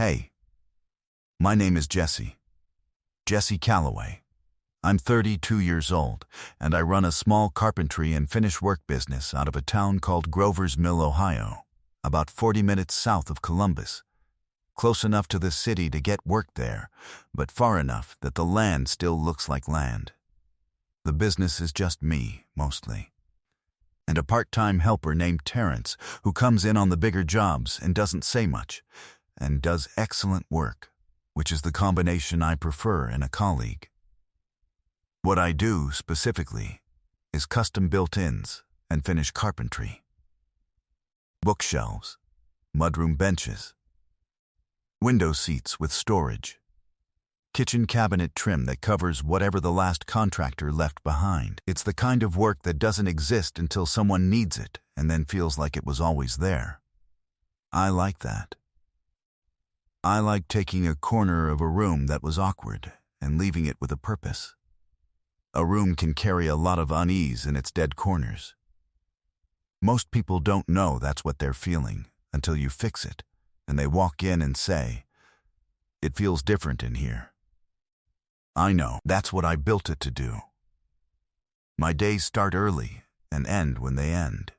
Hey, my name is Jesse Calloway. I'm 32 years old, and I run a small carpentry and finish work business out of a town called Grover's Mill, Ohio, about 40 minutes south of Columbus. Close enough to the city to get work there, but far enough that the land still looks like land. The business is just me, mostly, and a part-time helper named Terrence, who comes in on the bigger jobs and doesn't say much, and does excellent work, which is the combination I prefer in a colleague. What I do, specifically, is custom built-ins and finish carpentry. Bookshelves, mudroom benches, window seats with storage, kitchen cabinet trim that covers whatever the last contractor left behind. It's the kind of work that doesn't exist until someone needs it and then feels like it was always there. I like that. I like taking a corner of a room that was awkward and leaving it with a purpose. A room can carry a lot of unease in its dead corners. Most people don't know that's what they're feeling until you fix it, and they walk in and say, "It feels different in here." I know, that's what I built it to do. My days start early and end when they end.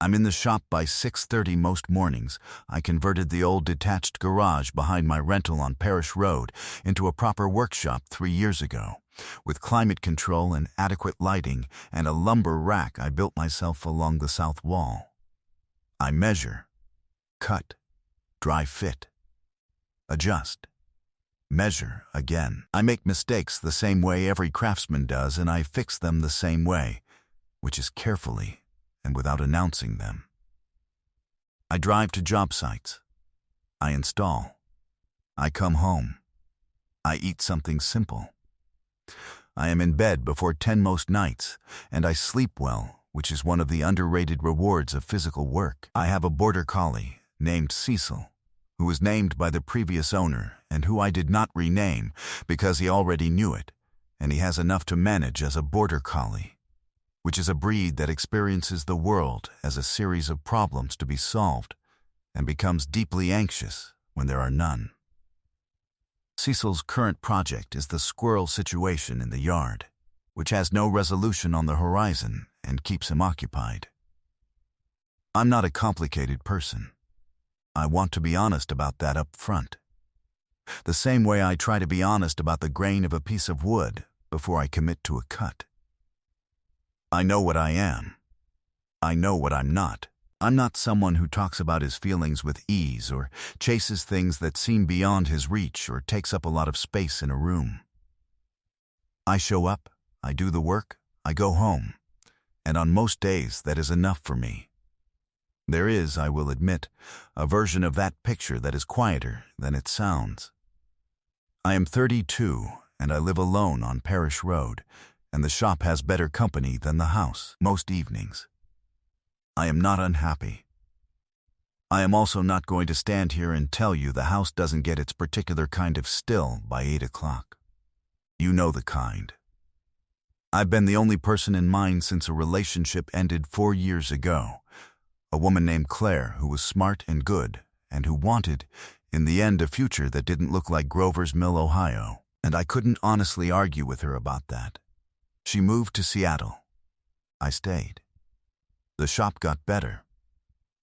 I'm in the shop by 6:30 most mornings. I converted the old detached garage behind my rental on Parish Road into a proper workshop 3 years ago, with climate control and adequate lighting and a lumber rack I built myself along the south wall. I measure, cut, dry fit, adjust, measure again. I make mistakes the same way every craftsman does, and I fix them the same way, which is carefully and without announcing them. I drive to job sites. I install. I come home. I eat something simple. I am in bed before 10 most nights, and I sleep well, which is one of the underrated rewards of physical work. I have a border collie named Cecil, who was named by the previous owner and who I did not rename because he already knew it, and he has enough to manage as a border collie, which is a breed that experiences the world as a series of problems to be solved and becomes deeply anxious when there are none. Cecil's current project is the squirrel situation in the yard, which has no resolution on the horizon and keeps him occupied. I'm not a complicated person. I want to be honest about that up front. The same way I try to be honest about the grain of a piece of wood before I commit to a cut. I know what I am. I know what I'm not. I'm not someone who talks about his feelings with ease or chases things that seem beyond his reach or takes up a lot of space in a room. I show up, I do the work, I go home, and on most days that is enough for me. There is, I will admit, a version of that picture that is quieter than it sounds. I am 32 and I live alone on Parish Road, and the shop has better company than the house most evenings. I am not unhappy. I am also not going to stand here and tell you the house doesn't get its particular kind of still by 8 o'clock. You know the kind. I've been the only person in mine since a relationship ended 4 years ago. A woman named Claire who was smart and good and who wanted, in the end, a future that didn't look like Grover's Mill, Ohio. And I couldn't honestly argue with her about that. She moved to Seattle. I stayed. The shop got better.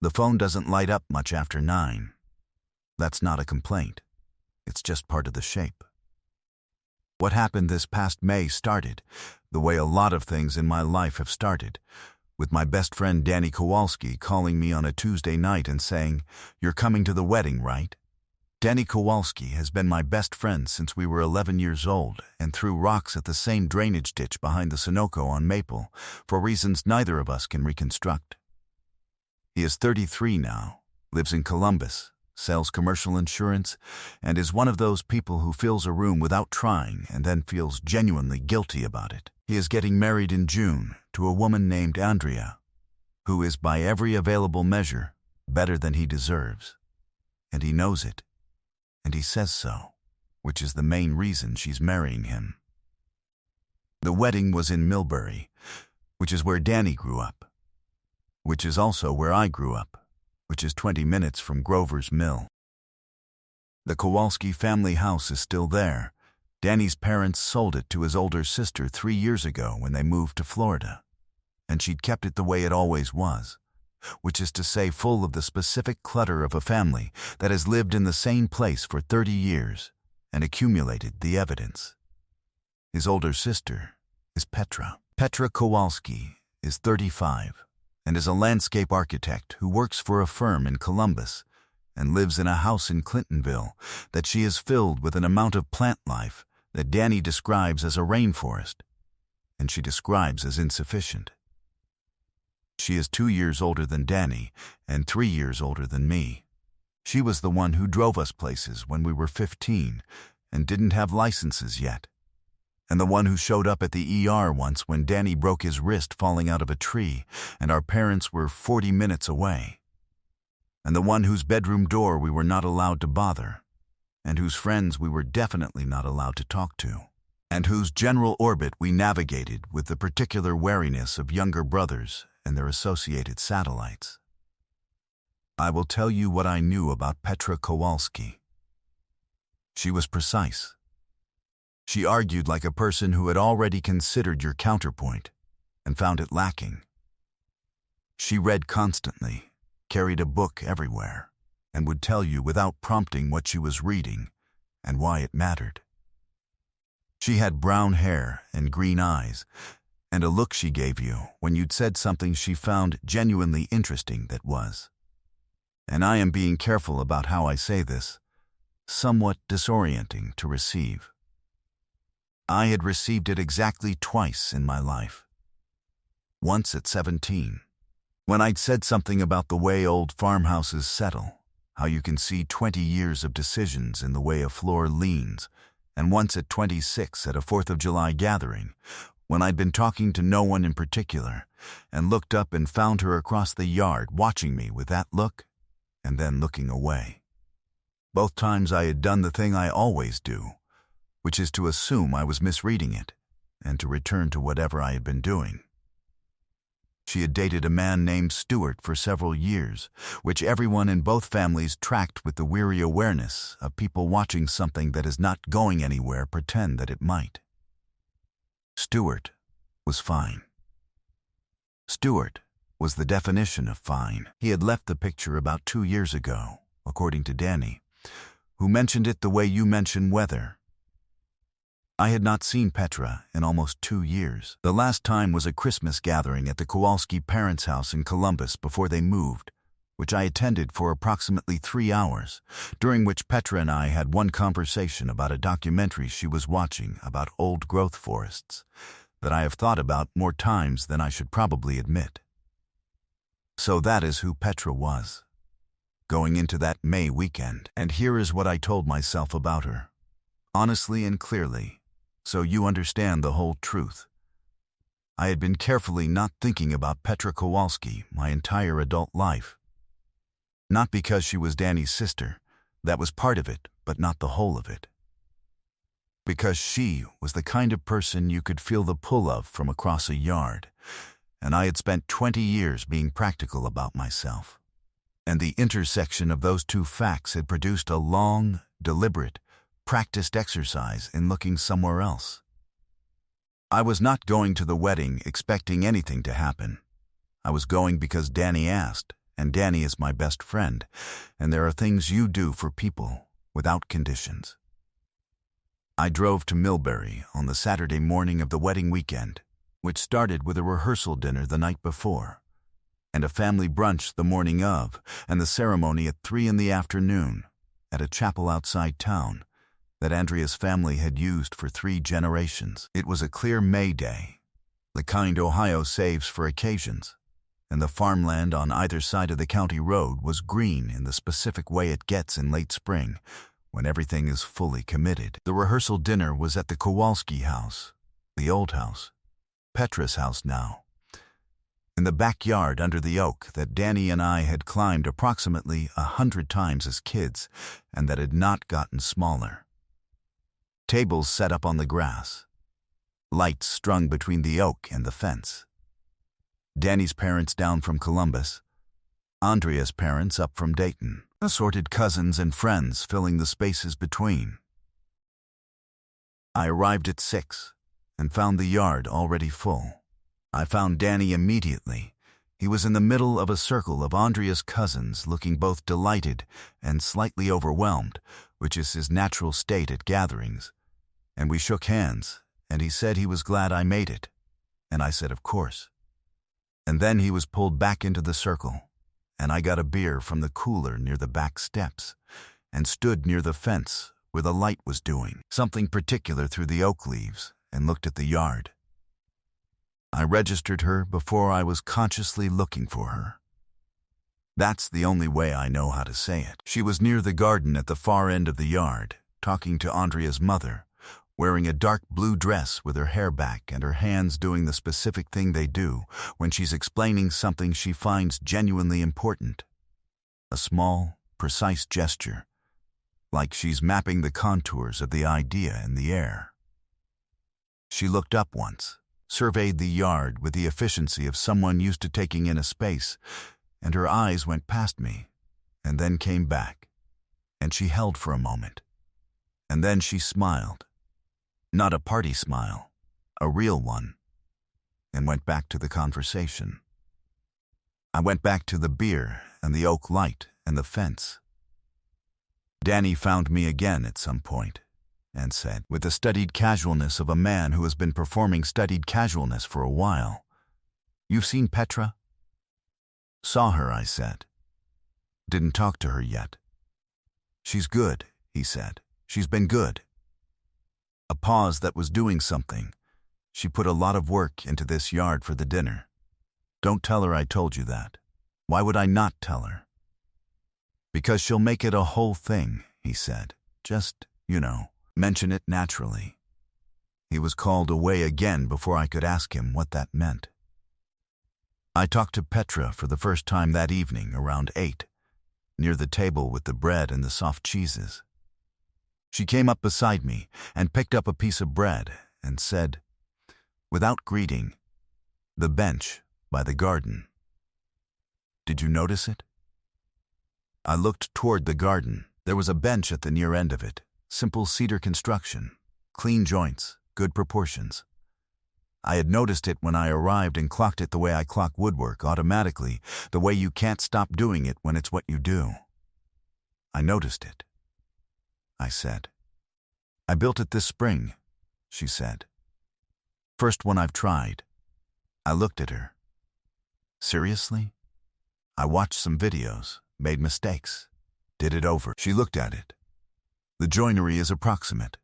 The phone doesn't light up much after 9. That's not a complaint. It's just part of the shape. What happened this past May started, the way a lot of things in my life have started, with my best friend Danny Kowalski calling me on a Tuesday night and saying, "You're coming to the wedding, right?" Danny Kowalski has been my best friend since we were 11 years old and threw rocks at the same drainage ditch behind the Sunoco on Maple for reasons neither of us can reconstruct. He is 33 now, lives in Columbus, sells commercial insurance, and is one of those people who fills a room without trying and then feels genuinely guilty about it. He is getting married in June to a woman named Andrea, who is by every available measure better than he deserves, and he knows it. And he says so, which is the main reason she's marrying him. The wedding was in Millbury, which is where Danny grew up, which is also where I grew up, which is 20 minutes from Grover's Mill. The Kowalski family house is still there. Danny's parents sold it to his older sister 3 years ago when they moved to Florida, and she'd kept it the way it always was, which is to say full of the specific clutter of a family that has lived in the same place for 30 years and accumulated the evidence. His older sister is Petra. Petra Kowalski is 35 and is a landscape architect who works for a firm in Columbus and lives in a house in Clintonville that she has filled with an amount of plant life that Danny describes as a rainforest, and she describes as insufficient. She is 2 years older than Danny and 3 years older than me. She was the one who drove us places when we were 15 and didn't have licenses yet, and the one who showed up at the ER once when Danny broke his wrist falling out of a tree and our parents were 40 minutes away, and the one whose bedroom door we were not allowed to bother, and whose friends we were definitely not allowed to talk to, and whose general orbit we navigated with the particular wariness of younger brothers and their associated satellites. I will tell you what I knew about Petra Kowalski. She was precise. She argued like a person who had already considered your counterpoint and found it lacking. She read constantly, carried a book everywhere, and would tell you without prompting what she was reading and why it mattered. She had brown hair and green eyes, and a look she gave you when you'd said something she found genuinely interesting that was, and I am being careful about how I say this, somewhat disorienting to receive. I had received it exactly twice in my life. Once at 17, when I'd said something about the way old farmhouses settle, how you can see 20 years of decisions in the way a floor leans, and once at 26 at a 4th of July gathering, when I'd been talking to no one in particular, and looked up and found her across the yard watching me with that look, and then looking away. Both times I had done the thing I always do, which is to assume I was misreading it, and to return to whatever I had been doing. She had dated a man named Stuart for several years, which everyone in both families tracked with the weary awareness of people watching something that is not going anywhere pretend that it might. Stuart was fine. Stuart was the definition of fine. He had left the picture about 2 years ago, according to Danny, who mentioned it the way you mention weather. I had not seen Petra in almost 2 years. The last time was a Christmas gathering at the Kowalski parents' house in Columbus before they moved, which I attended for approximately 3 hours, during which Petra and I had one conversation about a documentary she was watching about old-growth forests that I have thought about more times than I should probably admit. So that is who Petra was, going into that May weekend, and here is what I told myself about her, honestly and clearly, so you understand the whole truth. I had been carefully not thinking about Petra Kowalski my entire adult life. Not because she was Danny's sister, that was part of it, but not the whole of it. Because she was the kind of person you could feel the pull of from across a yard, and I had spent 20 years being practical about myself. And the intersection of those two facts had produced a long, deliberate, practiced exercise in looking somewhere else. I was not going to the wedding expecting anything to happen. I was going because Danny asked, and Danny is my best friend, and there are things you do for people without conditions. I drove to Millbury on the Saturday morning of the wedding weekend, which started with a rehearsal dinner the night before, and a family brunch the morning of, and the ceremony at 3 in the afternoon at a chapel outside town that Andrea's family had used for 3 generations. It was a clear May day, the kind Ohio saves for occasions, and the farmland on either side of the county road was green in the specific way it gets in late spring, when everything is fully committed. The rehearsal dinner was at the Kowalski house, the old house, Petra's house now, in the backyard under the oak that Danny and I had climbed approximately 100 times as kids and that had not gotten smaller. Tables set up on the grass, lights strung between the oak and the fence. Danny's parents down from Columbus, Andrea's parents up from Dayton, assorted cousins and friends filling the spaces between. I arrived at 6 and found the yard already full. I found Danny immediately. He was in the middle of a circle of Andrea's cousins, looking both delighted and slightly overwhelmed, which is his natural state at gatherings. And we shook hands, and he said he was glad I made it. And I said, of course. And then he was pulled back into the circle, and I got a beer from the cooler near the back steps, and stood near the fence where the light was doing something particular through the oak leaves, and looked at the yard. I registered her before I was consciously looking for her. That's the only way I know how to say it. She was near the garden at the far end of the yard, talking to Andrea's mother, wearing a dark blue dress with her hair back and her hands doing the specific thing they do when she's explaining something she finds genuinely important. A small, precise gesture, like she's mapping the contours of the idea in the air. She looked up once, surveyed the yard with the efficiency of someone used to taking in a space, and her eyes went past me, and then came back, and she held for a moment, and then she smiled. Not a party smile, a real one, and went back to the conversation. I went back to the beer and the oak light and the fence. Danny found me again at some point, and said, with the studied casualness of a man who has been performing studied casualness for a while, "You've seen Petra?" "Saw her," I said. "Didn't talk to her yet." "She's good," he said. "She's been good." A pause that was doing something. She put a lot of work into this yard for the dinner. Don't tell her I told you that. Why would I not tell her? Because she'll make it a whole thing, he said. Just, mention it naturally. He was called away again before I could ask him what that meant. I talked to Petra for the first time that evening around 8, near the table with the bread and the soft cheeses. She came up beside me and picked up a piece of bread and said, without greeting, "The bench by the garden. Did you notice it?" I looked toward the garden. There was a bench at the near end of it, simple cedar construction, clean joints, good proportions. I had noticed it when I arrived and clocked it the way I clock woodwork, automatically, the way you can't stop doing it when it's what you do. I noticed it. I said. "I built it this spring," she said. "First one I've tried." I looked at her. "Seriously?" "I watched some videos, made mistakes, did it over." She looked at it. "The joinery is approximate."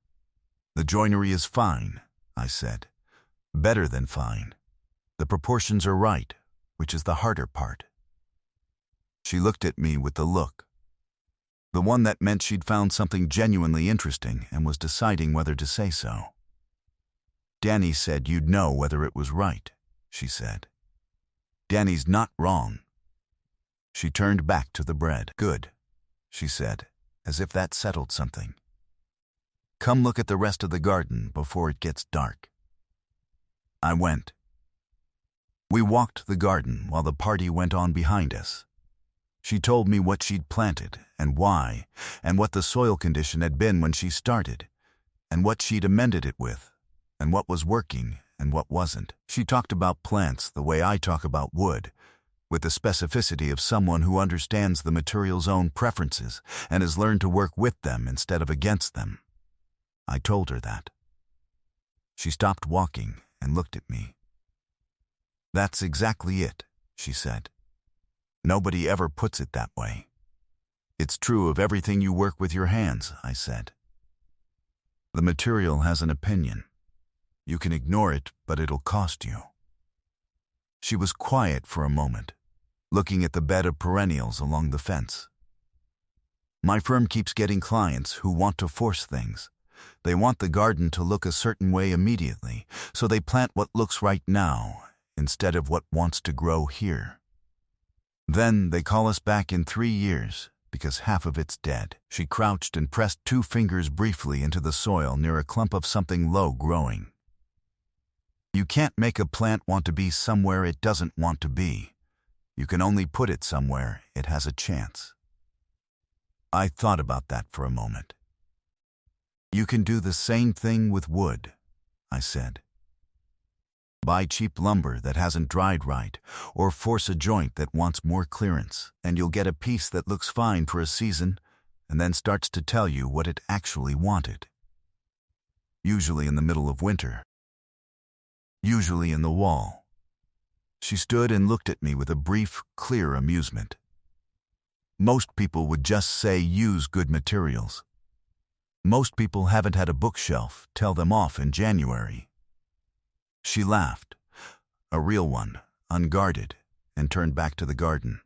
"The joinery is fine," I said. "Better than fine. The proportions are right, which is the harder part." She looked at me with the look. The one that meant she'd found something genuinely interesting and was deciding whether to say so. "Danny said you'd know whether it was right," she said. "Danny's not wrong." She turned back to the bread. "Good," she said, as if that settled something. "Come look at the rest of the garden before it gets dark." I went. We walked the garden while the party went on behind us. She told me what she'd planted and why, and what the soil condition had been when she started, and what she'd amended it with, and what was working and what wasn't. She talked about plants the way I talk about wood, with the specificity of someone who understands the material's own preferences and has learned to work with them instead of against them. I told her that. She stopped walking and looked at me. "That's exactly it," she said. "Nobody ever puts it that way." "It's true of everything you work with your hands," I said. "The material has an opinion. You can ignore it, but it'll cost you." She was quiet for a moment, looking at the bed of perennials along the fence. "My firm keeps getting clients who want to force things. They want the garden to look a certain way immediately, so they plant what looks right now instead of what wants to grow here. Then they call us back in 3 years because half of it's dead." She crouched and pressed 2 fingers briefly into the soil near a clump of something low growing. "You can't make a plant want to be somewhere it doesn't want to be. You can only put it somewhere it has a chance." I thought about that for a moment. You can do the same thing with wood, I said. Buy cheap lumber that hasn't dried right, or force a joint that wants more clearance, and you'll get a piece that looks fine for a season and then starts to tell you what it actually wanted. Usually in the middle of winter. Usually in the wall. She stood and looked at me with a brief, clear amusement. Most people would just say use good materials. Most people haven't had a bookshelf tell them off in January. She laughed, a real one, unguarded, and turned back to the garden.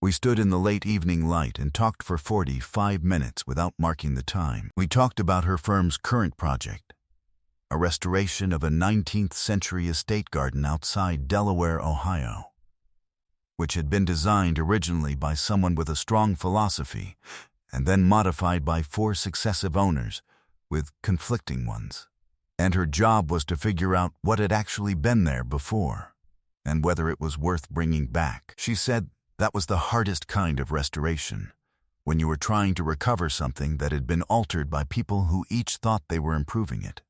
We stood in the late evening light and talked for 45 minutes without marking the time. We talked about her firm's current project, a restoration of a 19th century estate garden outside Delaware, Ohio, which had been designed originally by someone with a strong philosophy and then modified by 4 successive owners with conflicting ones. And her job was to figure out what had actually been there before and whether it was worth bringing back. She said that was the hardest kind of restoration, when you were trying to recover something that had been altered by people who each thought they were improving it.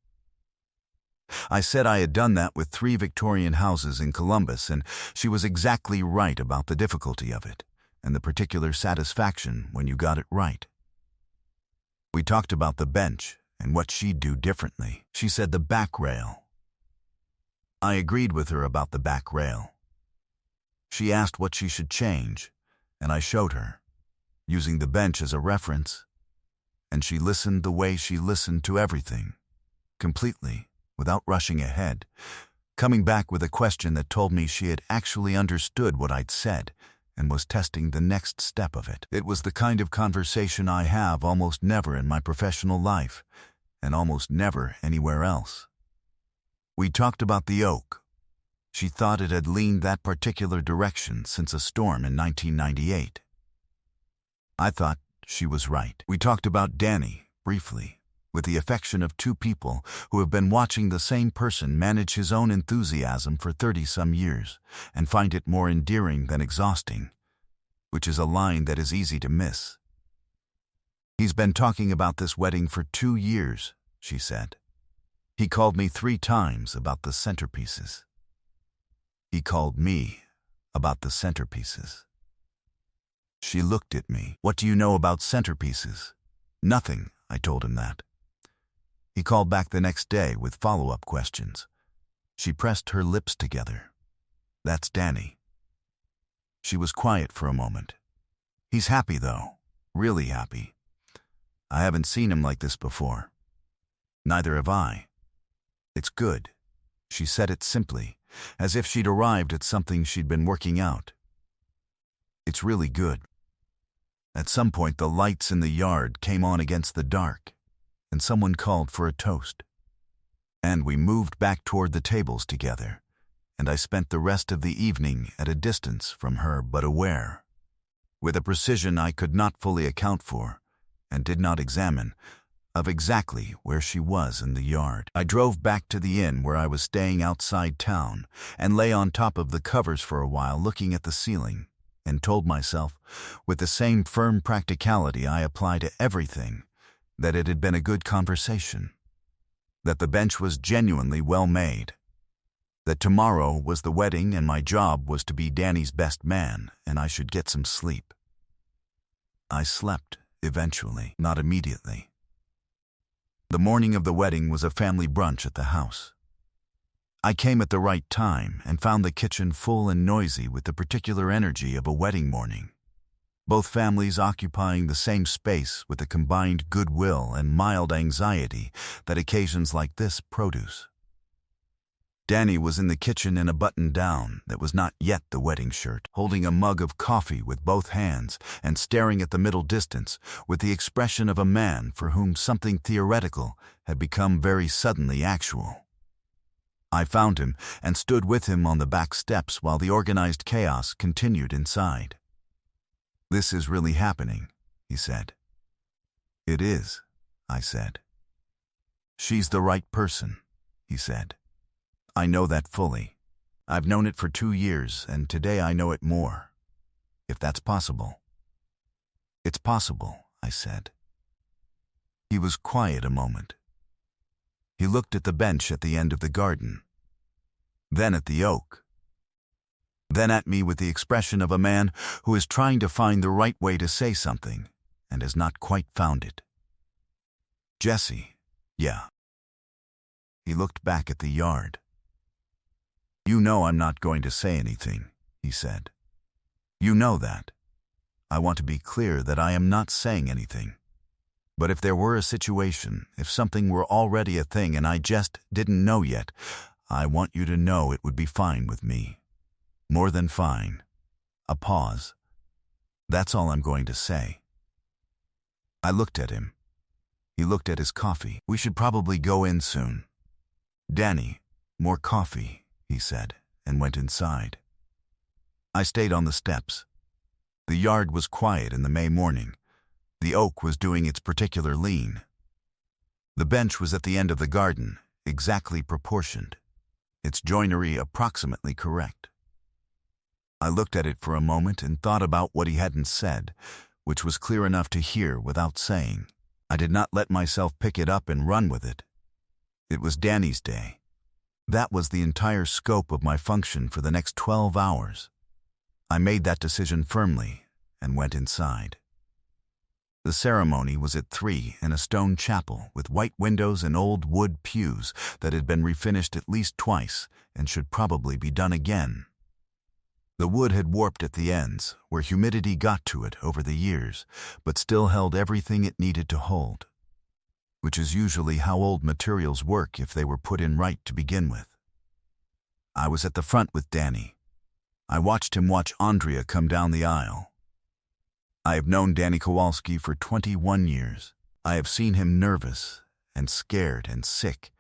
I said I had done that with 3 Victorian houses in Columbus, and she was exactly right about the difficulty of it and the particular satisfaction when you got it right. We talked about the bench and what she'd do differently. She said the back rail. I agreed with her about the back rail. She asked what she should change, and I showed her, using the bench as a reference, and she listened the way she listened to everything, completely, without rushing ahead, coming back with a question that told me she had actually understood what I'd said and was testing the next step of it. It was the kind of conversation I have almost never in my professional life, and almost never anywhere else. We talked about the oak. She thought it had leaned that particular direction since a storm in 1998. I thought she was right. We talked about Danny, briefly, with the affection of 2 people who have been watching the same person manage his own enthusiasm for 30-some years and find it more endearing than exhausting, which is a line that is easy to miss. He's been talking about this wedding for 2 years, she said. He called me 3 times about the centerpieces. He called me about the centerpieces. She looked at me. What do you know about centerpieces? Nothing, I told him that. He called back the next day with follow-up questions. She pressed her lips together. That's Danny. She was quiet for a moment. He's happy, though. Really happy. I haven't seen him like this before. Neither have I. It's good. She said it simply, as if she'd arrived at something she'd been working out. It's really good. At some point, the lights in the yard came on against the dark, and someone called for a toast. And we moved back toward the tables together, and I spent the rest of the evening at a distance from her but aware, with a precision I could not fully account for, and did not examine, of exactly where she was in the yard. I drove back to the inn where I was staying outside town and lay on top of the covers for a while looking at the ceiling, and told myself, with the same firm practicality I apply to everything, that it had been a good conversation, that the bench was genuinely well made, that tomorrow was the wedding and my job was to be Danny's best man and I should get some sleep. I slept, eventually, not immediately. The morning of the wedding was a family brunch at the house. I came at the right time and found the kitchen full and noisy with the particular energy of a wedding morning, both families occupying the same space with the combined goodwill and mild anxiety that occasions like this produce. Danny was in the kitchen in a button-down that was not yet the wedding shirt, holding a mug of coffee with both hands and staring at the middle distance with the expression of a man for whom something theoretical had become very suddenly actual. I found him and stood with him on the back steps while the organized chaos continued inside. "This is really happening," he said. "It is," I said. "She's the right person," he said. "I know that fully. I've known it for 2 years, and today I know it more, if that's possible." It's possible, I said. He was quiet a moment. He looked at the bench at the end of the garden, then at the oak, then at me with the expression of a man who is trying to find the right way to say something and has not quite found it. Jesse, yeah. He looked back at the yard. You know I'm not going to say anything, he said. You know that. I want to be clear that I am not saying anything. But if there were a situation, if something were already a thing and I just didn't know yet, I want you to know it would be fine with me. More than fine. A pause. That's all I'm going to say. I looked at him. He looked at his coffee. We should probably go in soon. Danny, more coffee, he said, and went inside. I stayed on the steps. The yard was quiet in the May morning. The oak was doing its particular lean. The bench was at the end of the garden, exactly proportioned, its joinery approximately correct. I looked at it for a moment and thought about what he hadn't said, which was clear enough to hear without saying. I did not let myself pick it up and run with it. It was Danny's day. That was the entire scope of my function for the next 12 hours. I made that decision firmly and went inside. The ceremony was at 3 in a stone chapel with white windows and old wood pews that had been refinished at least twice and should probably be done again. The wood had warped at the ends, where humidity got to it over the years, but still held everything it needed to hold, which is usually how old materials work if they were put in right to begin with. I was at the front with Danny. I watched him watch Andrea come down the aisle. I have known Danny Kowalski for 21 years. I have seen him nervous and scared and sick,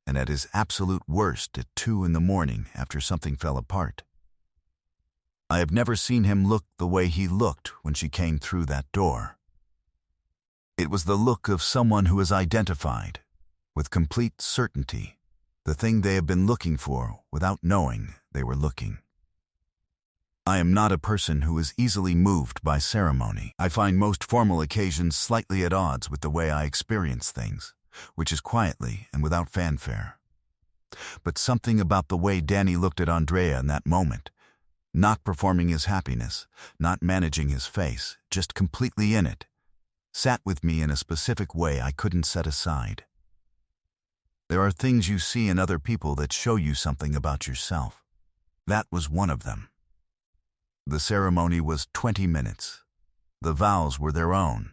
and at his absolute worst at 2 in the morning after something fell apart. I have never seen him look the way he looked when she came through that door. It was the look of someone who has identified, with complete certainty, the thing they have been looking for without knowing they were looking. I am not a person who is easily moved by ceremony. I find most formal occasions slightly at odds with the way I experience things, which is quietly and without fanfare. But something about the way Danny looked at Andrea in that moment, not performing his happiness, not managing his face, just completely in it, sat with me in a specific way I couldn't set aside. There are things you see in other people that show you something about yourself. That was one of them. The ceremony was 20 minutes. The vows were their own,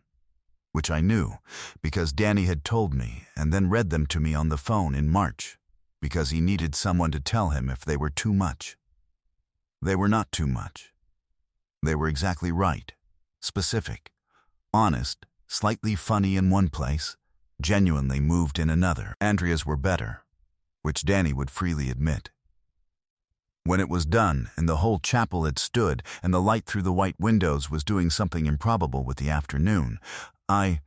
which I knew because Danny had told me and then read them to me on the phone in March, because he needed someone to tell him if they were too much. They were not too much. They were exactly right, specific, honest, slightly funny in one place, genuinely moved in another. Andrea's were better, which Danny would freely admit. When it was done and the whole chapel had stood and the light through the white windows was doing something improbable with the afternoon, I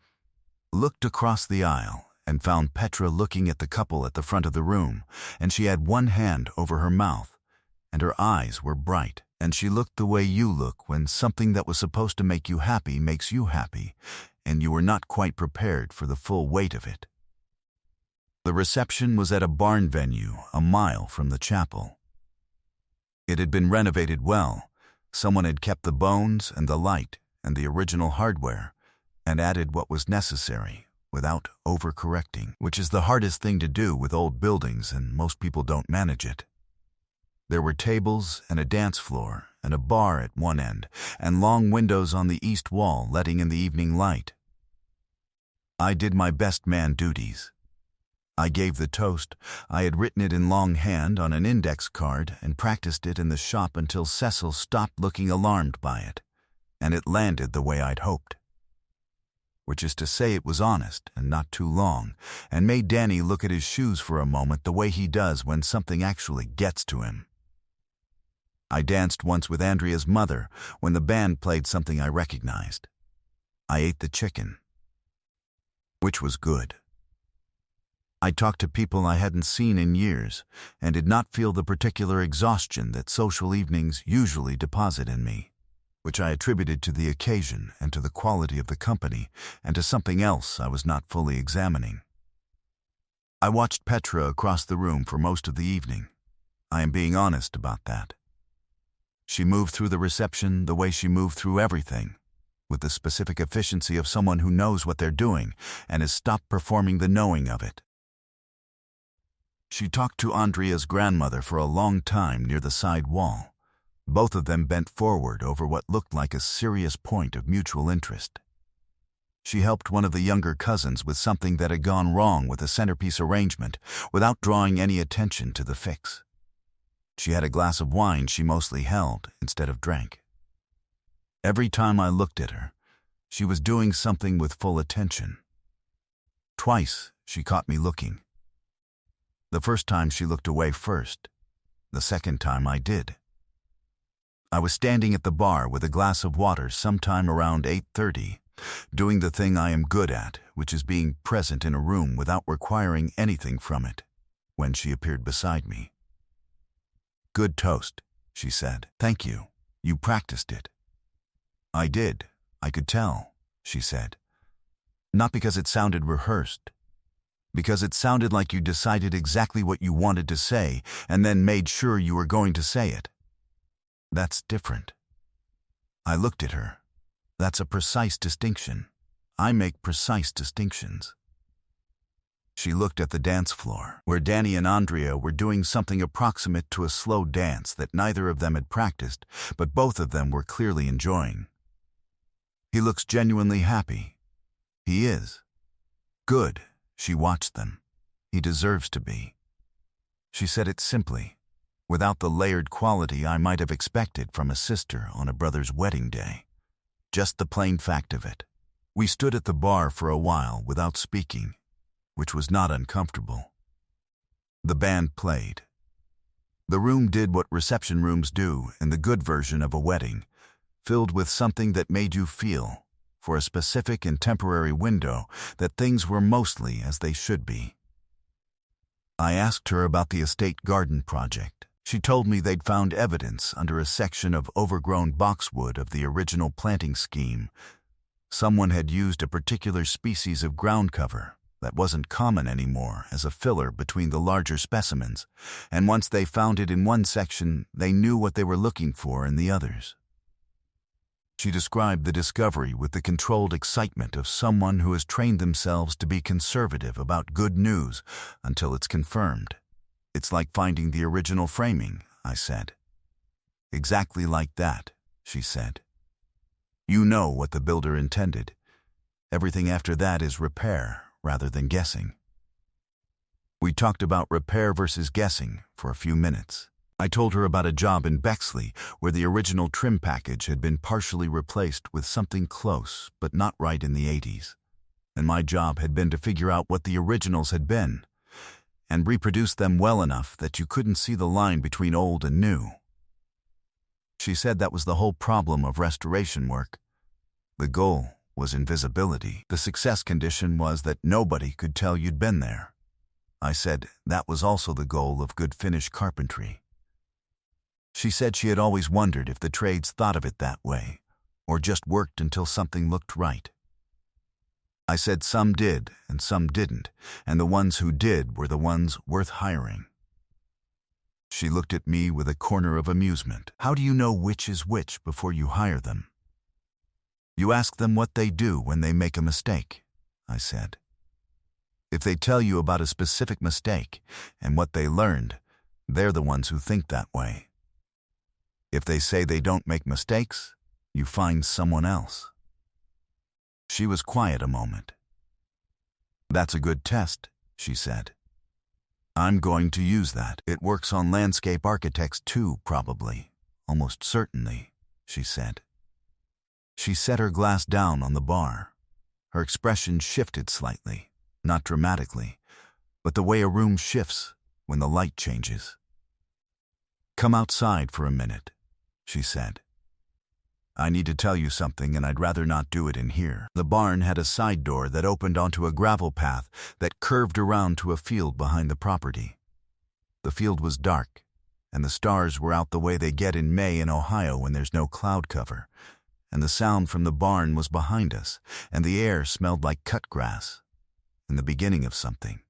looked across the aisle and found Petra looking at the couple at the front of the room, and she had one hand over her mouth, and her eyes were bright, and she looked the way you look when something that was supposed to make you happy makes you happy, and you were not quite prepared for the full weight of it. The reception was at a barn venue a mile from the chapel. It had been renovated well. Someone had kept the bones and the light and the original hardware and added what was necessary without overcorrecting, which is the hardest thing to do with old buildings, and most people don't manage it. There were tables and a dance floor and a bar at one end, and long windows on the east wall letting in the evening light. I did my best man duties. I gave the toast. I had written it in longhand on an index card and practiced it in the shop until Cecil stopped looking alarmed by it, and it landed the way I'd hoped. Which is to say, it was honest and not too long, and made Danny look at his shoes for a moment the way he does when something actually gets to him. I danced once with Andrea's mother when the band played something I recognized. I ate the chicken, which was good. I talked to people I hadn't seen in years and did not feel the particular exhaustion that social evenings usually deposit in me, which I attributed to the occasion and to the quality of the company and to something else I was not fully examining. I watched Petra across the room for most of the evening. I am being honest about that. She moved through the reception the way she moved through everything, with the specific efficiency of someone who knows what they're doing and has stopped performing the knowing of it. She talked to Andrea's grandmother for a long time near the side wall. Both of them bent forward over what looked like a serious point of mutual interest. She helped one of the younger cousins with something that had gone wrong with the centerpiece arrangement without drawing any attention to the fix. She had a glass of wine she mostly held instead of drank. Every time I looked at her, she was doing something with full attention. Twice she caught me looking. The first time she looked away first. The second time I did. I was standing at the bar with a glass of water sometime around 8:30, doing the thing I am good at, which is being present in a room without requiring anything from it, when she appeared beside me. "Good toast," she said. "Thank you. You practiced it." "I did. I could tell," she said. "Not because it sounded rehearsed. Because it sounded like you decided exactly what you wanted to say and then made sure you were going to say it. That's different." I looked at her. That's a precise distinction. I make precise distinctions. She looked at the dance floor, where Danny and Andrea were doing something approximate to a slow dance that neither of them had practiced, but both of them were clearly enjoying. "He looks genuinely happy." "He is." "Good." She watched them. "He deserves to be." She said it simply, without the layered quality I might have expected from a sister on a brother's wedding day. Just the plain fact of it. We stood at the bar for a while without speaking, which was not uncomfortable. The band played. The room did what reception rooms do in the good version of a wedding, filled with something that made you feel, for a specific and temporary window, that things were mostly as they should be. I asked her about the estate garden project. She told me they'd found evidence under a section of overgrown boxwood of the original planting scheme. Someone had used a particular species of ground cover that wasn't common anymore as a filler between the larger specimens, and once they found it in one section, they knew what they were looking for in the others. She described the discovery with the controlled excitement of someone who has trained themselves to be conservative about good news until it's confirmed. "It's like finding the original framing," I said. "Exactly like that," she said. "You know what the builder intended. Everything after that is repair rather than guessing." We talked about repair versus guessing for a few minutes. I told her about a job in Bexley where the original trim package had been partially replaced with something close but not right in the 80s. And my job had been to figure out what the originals had been and reproduce them well enough that you couldn't see the line between old and new. She said that was the whole problem of restoration work. The goal was invisibility. The success condition was that nobody could tell you'd been there. I said that was also the goal of good Finnish carpentry. She said she had always wondered if the trades thought of it that way, or just worked until something looked right. I said some did and some didn't, and the ones who did were the ones worth hiring. She looked at me with a corner of amusement. "How do you know which is which before you hire them?" "You ask them what they do when they make a mistake," I said. "If they tell you about a specific mistake and what they learned, they're the ones who think that way. If they say they don't make mistakes, you find someone else." She was quiet a moment. "That's a good test," she said. "I'm going to use that. It works on landscape architects too, probably. Almost certainly," she said. She set her glass down on the bar. Her expression shifted slightly, not dramatically, but the way a room shifts when the light changes. "Come outside for a minute," she said. "I need to tell you something and I'd rather not do it in here." The barn had a side door that opened onto a gravel path that curved around to a field behind the property. The field was dark, and the stars were out the way they get in May in Ohio when there's no cloud cover, and the sound from the barn was behind us, and the air smelled like cut grass, and the beginning of something.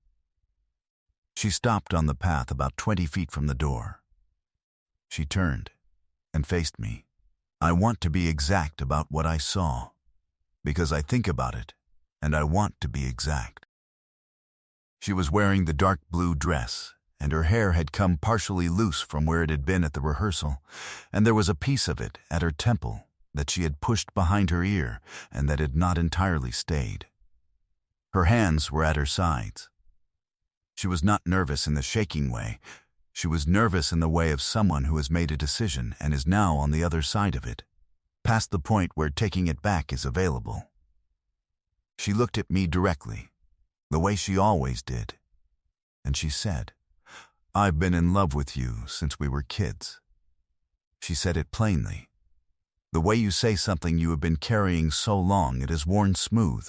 She stopped on the path about 20 feet from the door. She turned and faced me. I want to be exact about what I saw, because I think about it, and I want to be exact. She was wearing the dark blue dress, and her hair had come partially loose from where it had been at the rehearsal, and there was a piece of it at her temple that she had pushed behind her ear and that had not entirely stayed. Her hands were at her sides. She was not nervous in the shaking way. She was nervous in the way of someone who has made a decision and is now on the other side of it, past the point where taking it back is available. She looked at me directly, the way she always did, and she said, "I've been in love with you since we were kids." She said it plainly. "The way you say something you have been carrying so long it is worn smooth.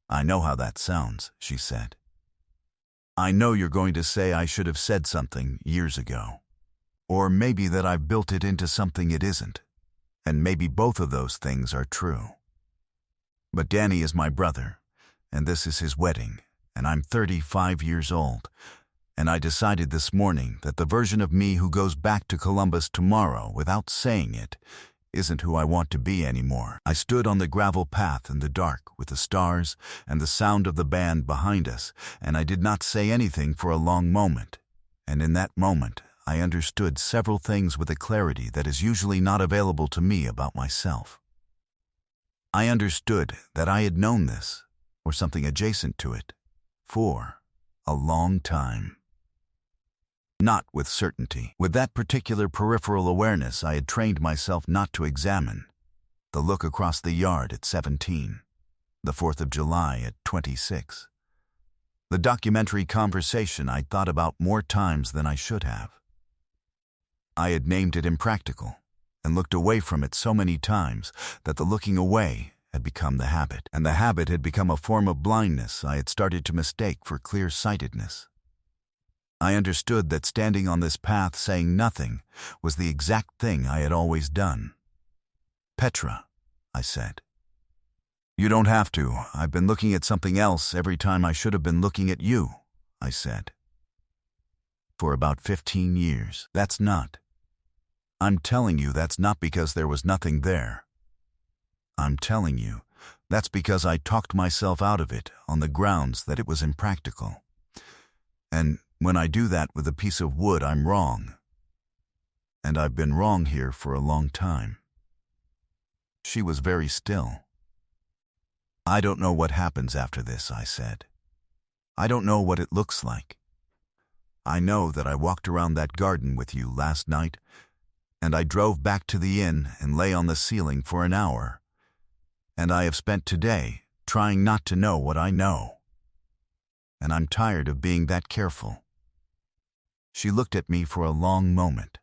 I know how that sounds," she said. "I know you're going to say I should have said something years ago. Or maybe that I've built it into something it isn't. And maybe both of those things are true. But Danny is my brother, and this is his wedding, and I'm 35 years old, and I decided this morning that the version of me who goes back to Columbus tomorrow without saying it isn't who I want to be anymore." I stood on the gravel path in the dark with the stars and the sound of the band behind us, and I did not say anything for a long moment, and in that moment I understood several things with a clarity that is usually not available to me about myself. I understood that I had known this, or something adjacent to it, for a long time. Not with certainty. With that particular peripheral awareness I had trained myself not to examine. The look across the yard at 17. The 4th of July at 26. The documentary conversation I'd thought about more times than I should have. I had named it impractical, and looked away from it so many times that the looking away had become the habit, and the habit had become a form of blindness I had started to mistake for clear-sightedness. I understood that standing on this path saying nothing was the exact thing I had always done. "Petra," I said. "You don't have to. I've been looking at something else every time I should have been looking at you," I said. "For about 15 years. That's not. I'm telling you that's not because there was nothing there. I'm telling you that's because I talked myself out of it on the grounds that it was impractical. And when I do that with a piece of wood, I'm wrong. And I've been wrong here for a long time." She was very still. "I don't know what happens after this," I said. "I don't know what it looks like. I know that I walked around that garden with you last night, and I drove back to the inn and lay on the ceiling for an hour. And I have spent today trying not to know what I know. And I'm tired of being that careful." She looked at me for a long moment.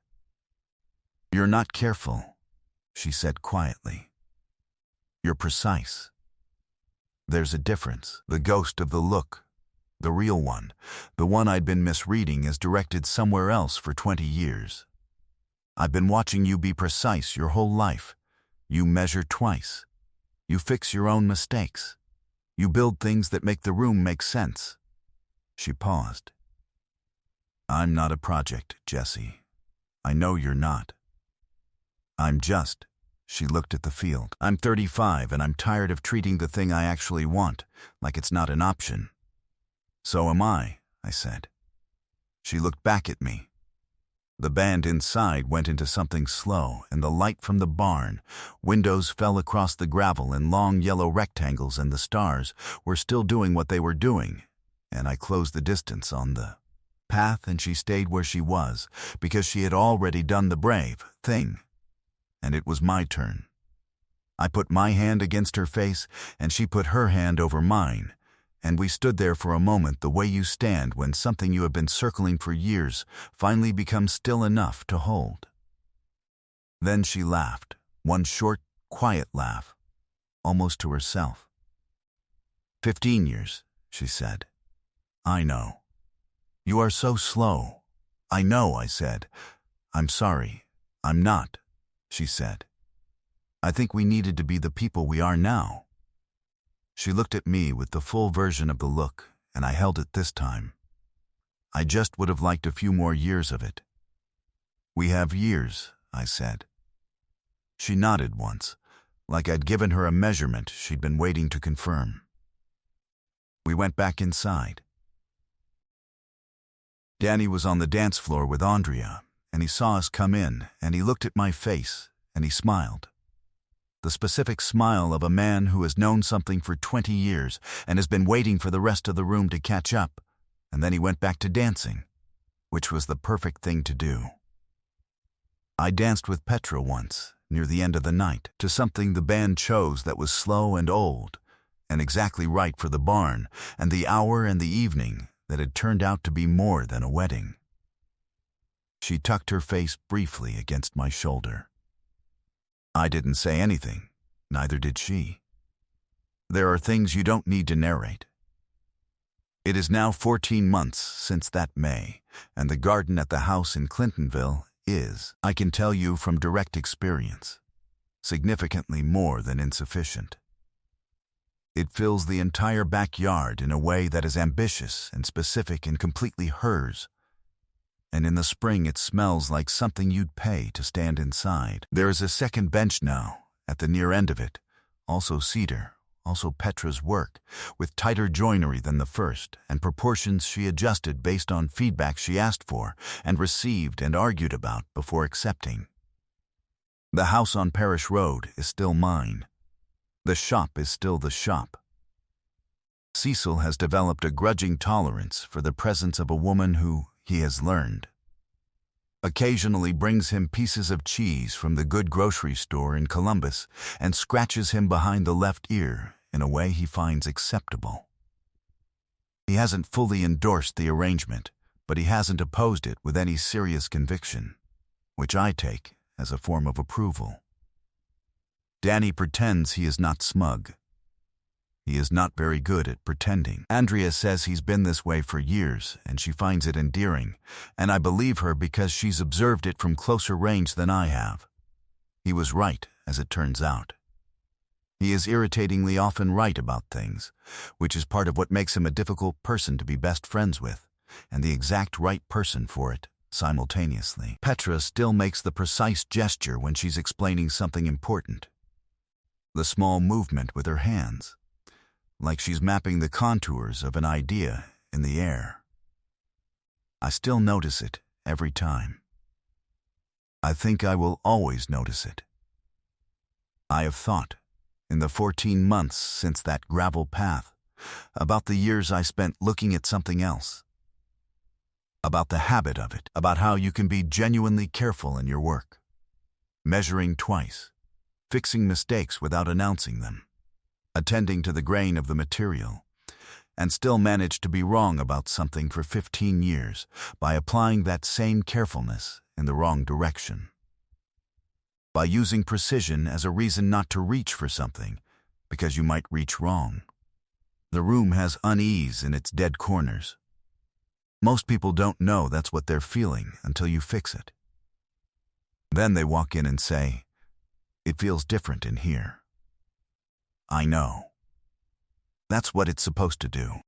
"You're not careful," she said quietly. "You're precise. There's a difference. The ghost of the look, the real one, the one I'd been misreading as directed somewhere else for 20 years. I've been watching you be precise your whole life. You measure twice. You fix your own mistakes. You build things that make the room make sense." She paused. "I'm not a project, Jesse. I know you're not. I'm just," she looked at the field. "I'm 35 and I'm tired of treating the thing I actually want like it's not an option." "So am I said. She looked back at me. The band inside went into something slow, and the light from the barn windows fell across the gravel in long yellow rectangles, and the stars were still doing what they were doing, and I closed the distance on the path, and she stayed where she was, because she had already done the brave thing, and it was my turn. I put my hand against her face, and she put her hand over mine, and we stood there for a moment the way you stand when something you have been circling for years finally becomes still enough to hold. Then she laughed, one short, quiet laugh, almost to herself. 15 years, she said. I know. You are so slow. I know, I said. I'm sorry. I'm not, she said. I think we needed to be the people we are now. She looked at me with the full version of the look, and I held it this time. I just would have liked a few more years of it. We have years, I said. She nodded once, like I'd given her a measurement she'd been waiting to confirm. We went back inside. Danny was on the dance floor with Andrea, and he saw us come in, and he looked at my face, and he smiled. The specific smile of a man who has known something for 20 years and has been waiting for the rest of the room to catch up, and then he went back to dancing, which was the perfect thing to do. I danced with Petra once, near the end of the night, to something the band chose that was slow and old, and exactly right for the barn, and the hour and the evening that had turned out to be more than a wedding. She tucked her face briefly against my shoulder. I didn't say anything, neither did she. There are things you don't need to narrate. It is now 14 months since that May, and the garden at the house in Clintonville is, I can tell you from direct experience, significantly more than insufficient. It fills the entire backyard in a way that is ambitious and specific and completely hers. And in the spring it smells like something you'd pay to stand inside. There is a second bench now, at the near end of it, also cedar, also Petra's work, with tighter joinery than the first, and proportions she adjusted based on feedback she asked for, and received and argued about before accepting. The house on Parish Road is still mine. The shop is still the shop. Cecil has developed a grudging tolerance for the presence of a woman who, he has learned, occasionally brings him pieces of cheese from the good grocery store in Columbus and scratches him behind the left ear in a way he finds acceptable. He hasn't fully endorsed the arrangement, but he hasn't opposed it with any serious conviction, which I take as a form of approval. Danny pretends he is not smug. He is not very good at pretending. Andrea says he's been this way for years, and she finds it endearing, and I believe her because she's observed it from closer range than I have. He was right, as it turns out. He is irritatingly often right about things, which is part of what makes him a difficult person to be best friends with, and the exact right person for it, simultaneously. Petra still makes the precise gesture when she's explaining something important. The small movement with her hands, like she's mapping the contours of an idea in the air. I still notice it every time. I think I will always notice it. I have thought, in the 14 months since that gravel path, about the years I spent looking at something else, about the habit of it, about how you can be genuinely careful in your work, measuring twice, fixing mistakes without announcing them, attending to the grain of the material, and still manage to be wrong about something for 15 years by applying that same carefulness in the wrong direction. By using precision as a reason not to reach for something, because you might reach wrong. The room has unease in its dead corners. Most people don't know that's what they're feeling until you fix it. Then they walk in and say, "It feels different in here." I know. That's what it's supposed to do.